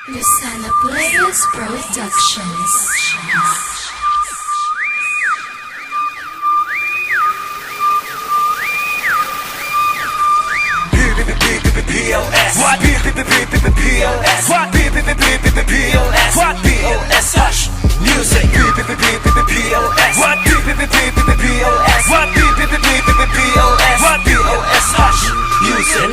Lucena Players Productions. POS. What? POS. What? POS. What? POS. Hush. Music. POS. What? POS. What? POS. What? POS. Hush. Music.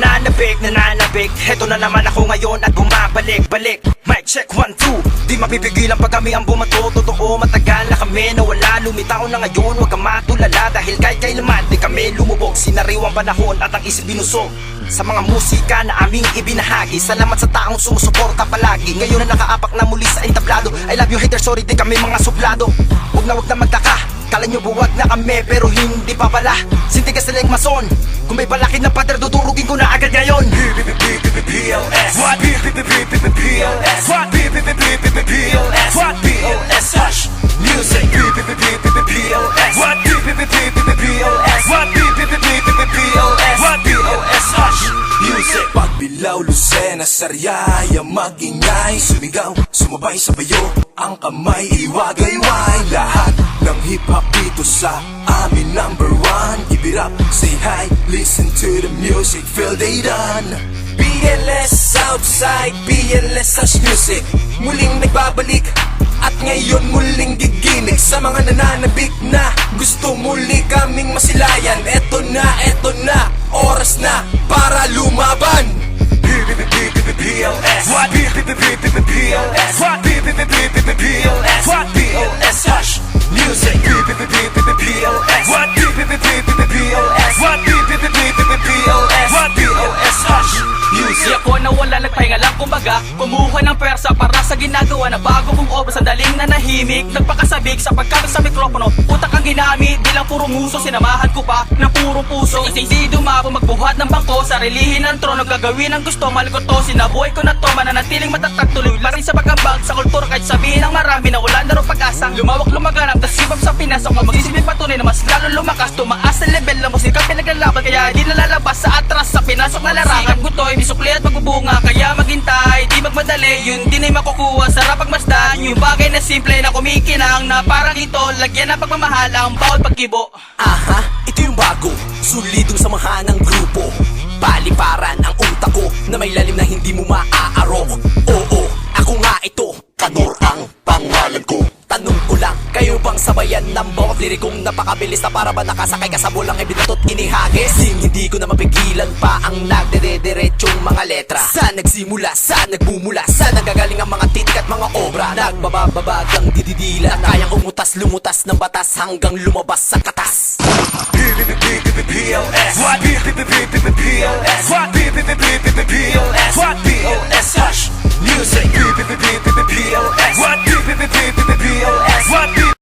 Nananabik, heto na naman ako ngayon at bumabalik-balik. Mic check 1, 2. Di mapipigilan pag kami ang bumato. Totoo, matagal na kami nawala. Lumitaw na ngayon, huwag ka matulala. Dahil kahit kailaman di kami lumubog. Sinariwang panahon at ang isip binusog sa mga musika na aming ibinahagi. Salamat sa taong sumusuporta palagi. Ngayon na nakaapak na muli sa entablado. I love you haters, sorry di kami mga suplado. Huwag na magtaka, kala nyo buwag na kami pero hindi pa pala. Sintigas na lang mason. Kung may balakid na pader, dudurugin ko na agad ngayon. POS. What? POS. What? POS. What? POS. Hush. Music. POS. What? POS. What? POS. What? POS. Hush. Music. Pagbilaw, Lucena, Sariaya, magingay, sumigaw, sumabay sa bayo, ang kamay, iwagayway. Lahat ng hip-hop dito sa amin number one. Give it up, say hi, listen to the music, feel they done. BLS Southside, BLS Hush Music, muling nagbabalik at ngayon muling giginig sa mga nananabik na gusto muli kaming masilayan. Eto na, oras na para lumaban. POS. What? POS. What? POS. What? POS. Hush. Music. POS. What? POS. What? POS. What? POS. Hush. Di ako nawala, nagpahinga lang kumbaga. Kumuha ng pwersa para sa ginagawa na bago kong obra. Sandaling nanahimik, nagpakasabik sa pagkabig sa mikropono. Utak ang ginamit, di lang puro nguso. Sinamahan ko pa ng puro puso. Hindi dumapo, magbuhat ng bangko. Sarilihin ng trono, gagawin ang gusto. Malikot to, sinabuhay ko na to. Mananatiling matatag, tuloy pa rin sa pagkambag. Sa kultura kahit sabihin ng marami na wala na rin pag-asang lumawak, lumaganap, tas hip-hop sa Pinas. Ako magsisipin patunay na mas lalo lumakas. Tumaas sa level ng musika pinaglalaban. Kaya di nalalabas sa atras sa pinasok na larangan. Gutoy, misukli at magbubunga. Kaya maghintay, di magmadali. Yun din ay makukuha, sarap pagmasdan. Yung bagay na simple na kumikinang na parang ito, lagyan ng pagmamahal ang bawat pagkibo. Aha, ito yung bago, solidong samahan ng grupo. Paliparan ang utak ko na may lalim na hindi mo maaarok. Oo, ako nga ito, Kanor ang pangalan ko. Tanong ko lang, kayo bang sabayan ng bawat lirikong napakabilis na para ba nakasakay ka sa bulang ibinatot inihagis? Hindi ko na mapigilan pa ang nagdire-diretsong mga letra. Saan nagsimula, saan nagbumula, saan nagagaling ang mga titik at mga obra. Nagbababagang dididila, kayang umutas, lumutas ng batas hanggang lumabas sa katas. POS. What? POS. What? POS. What? POS. Hush. Music. POS. What? POS. What?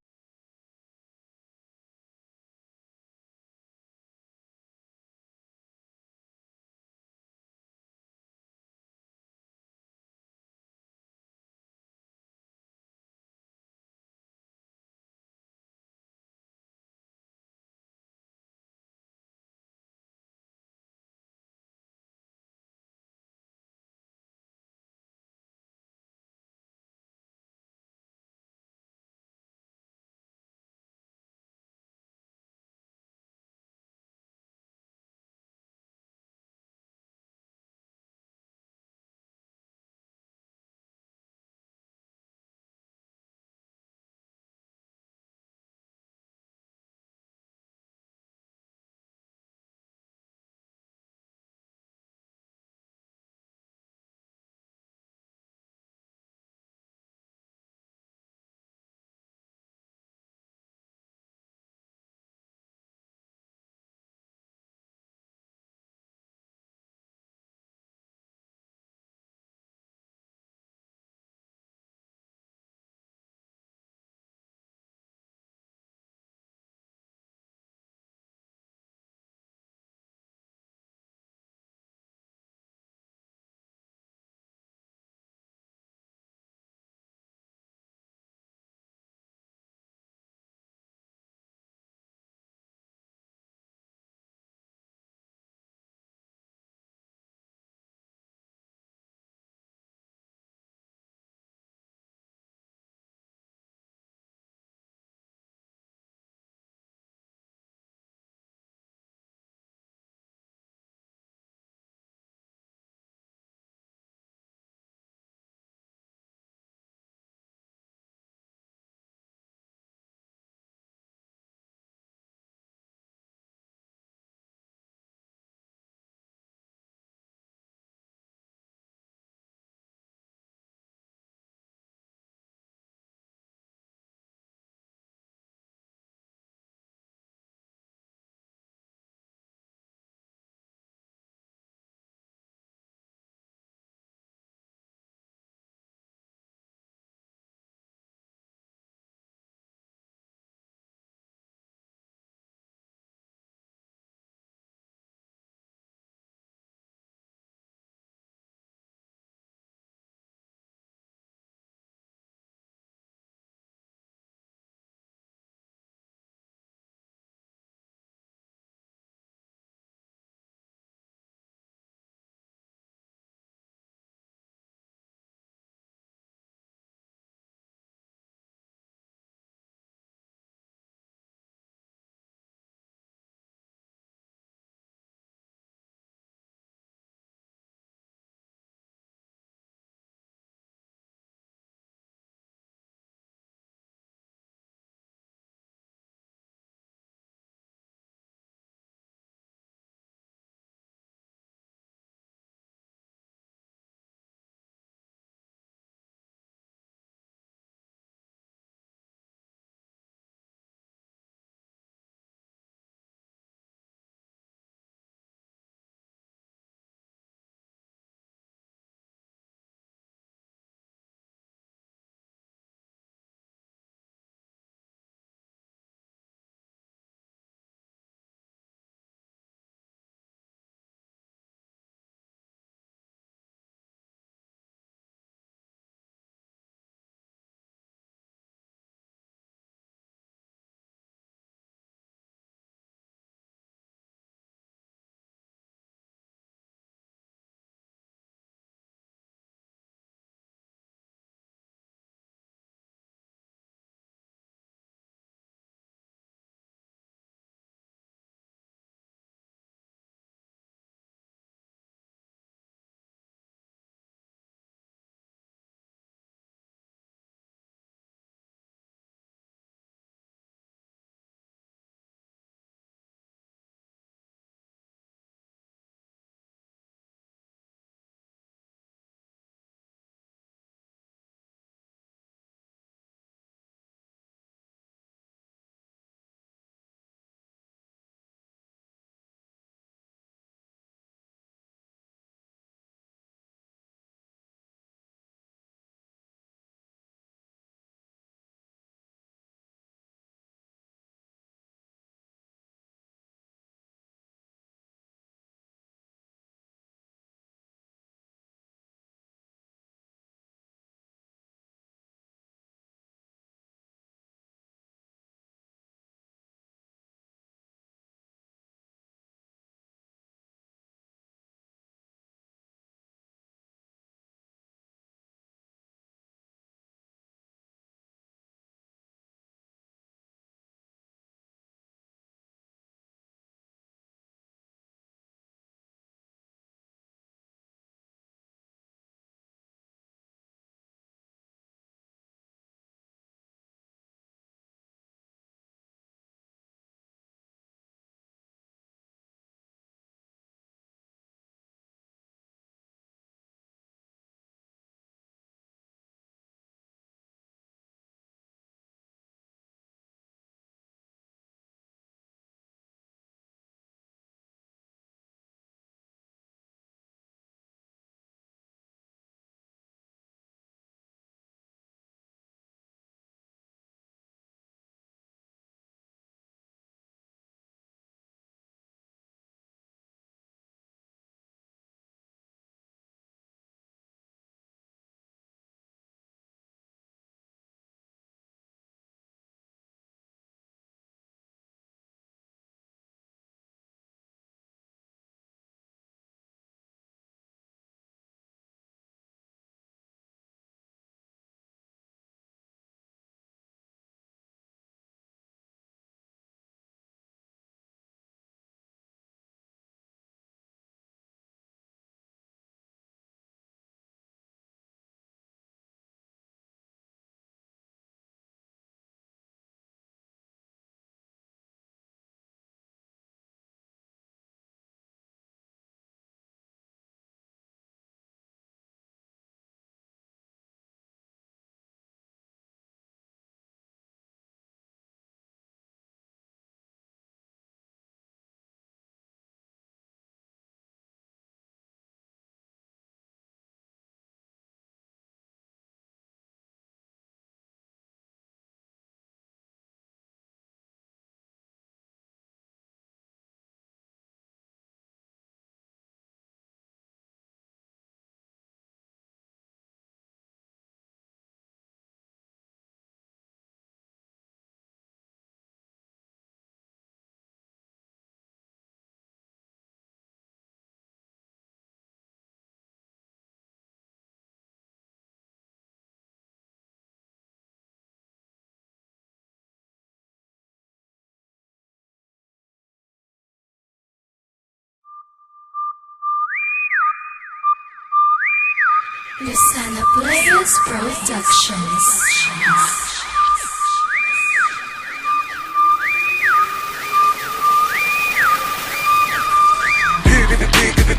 Lucena Players Productions.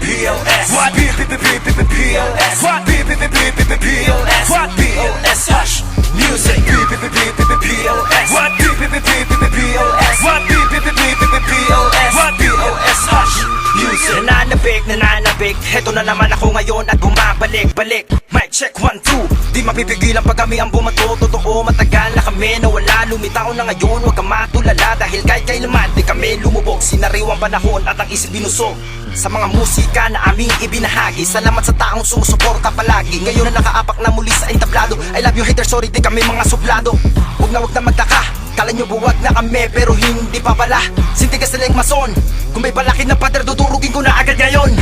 POS. What? POS. What? POS. What? POS. Hush. Music. POS. What? POS. What? POS. What? POS. Hush. Music. Nananabik, heto na naman ako ngayon at bumabalik-balik. Mic check 1, 2, di mapipigilan pag kami ang bumato. Totoo, matagal na kami nawala, lumitaw na ngayon. Huwag kang matulala dahil kahit kailaman di kami lumubog. Sinariwang panahon at ang isip binusog sa mga musika na aming ibinahagi. Salamat sa taong sumusuporta palagi. Ngayon na nakaapak na muli sa entablado. I love you haters, sorry di kami mga suplado. Huwag na magtaka, kala nyo buwag na kami pero hindi pa pala. Sintigas na lang mason, kung may balakid na pader dudurugin ko na agad ngayon.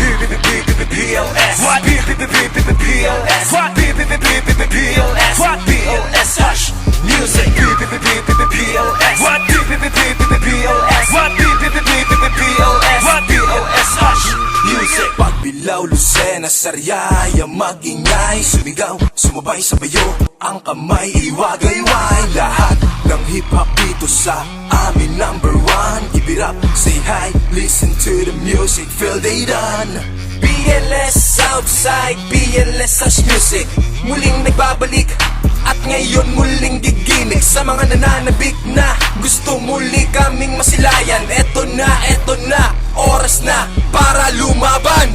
POS. What? POS. What? POS. What? POS. Hush. Music. POS. What? POS. What? POS. What? POS. Hush. Music. Pagbilaw, Lucena, Sariaya, magingay, sumigaw, sumabay sa bayo, ang kamay iwagayway. Lahat ng hip-hop dito sa amin number one. Give it up, say hi, listen to the music, feel they done. BLS Southside, BLS Hush Music, muling nagbabalik at ngayon muling gigimik sa mga nananabik na gusto muli kaming masilayan. Eto na, oras na para lumaban.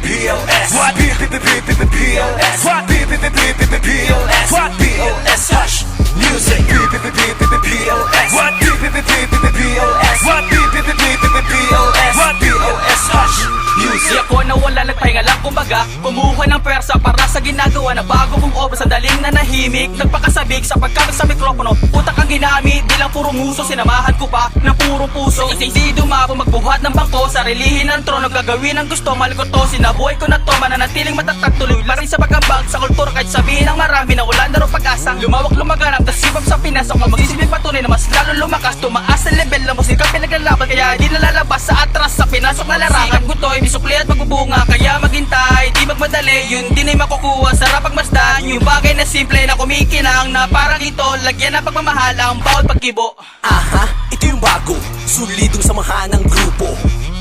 POS. What? POS. What? POS. What? POS. Hush. Music. POS. What? POS. What? POS. What? POS. Hush. Di Music. ako nawala, nagpahinga lang kumbaga. Kumuha ng pwersa para sa ginagawa na bago kong obra. Sandaling nanahimik, nagpakasabik sa pagkabig sa mikropono. Utak ang ginamit, di lang puro muso. Sinamahan ko pa ng puro puso. Hindi dumapo, magbuhat ng bangko. Sarilihin ng trono, gagawin ang gusto. Malikot to, sinabuhay ko na to. Mananatiling matatag, tuloy pa rin sa pagkambag sa kultura. Kahit sabihin ng marami na wala na rin pag-asang lumawak, lumaganap, dasibab sa Pinas. Ako mag-isipin patunay na mas lalo lumakas. Tumaas sa level na musika pinaglalaban. Kaya di nalalabas sa atras sa pinasok na larangan. Gutoy, misukli at magbubunga. Kaya maghintay, di magmadali. Yun din ay makukuha, sarap pagmasdan. Yung bagay na simple na kumikinang na parang ito, lagyan ng pagmamahal ang bawat pagkibo. Aha, ito yung bago, solidong samahan ng grupo.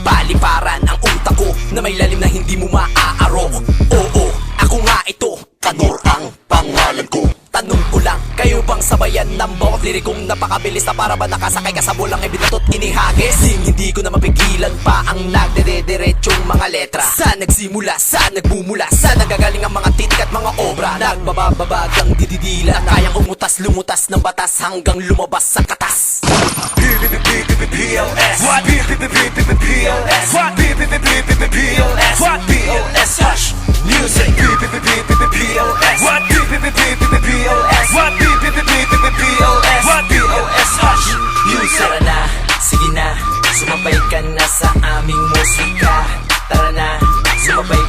Paliparan ang utak ko na may lalim na hindi mo maaarok. Oo, ako nga ito, Kanor ang pangalan ko. Tanong ko lang, kayo bang sabayan ng bawat lirikong napakabilis na para ba nakasakay ka sa bulang ibinatot inihagis? Sing hindi ko na mapigilan pa ang nagdede-diretsong mga letra. Saan nagsimula, saan nagbumula, saan nagagaling ang mga titik at mga obra. Nagbababagang dididila, kayang umutas lumutas ng batas hanggang lumabas sa katas. POS. What? POS. What? POS. What? POS. Hush. Music. POS. What? POS. What? POS. What? POS. Hush. Music. Tara na, sige na, sumabay ka na sa aming musika. Tara na, sumabay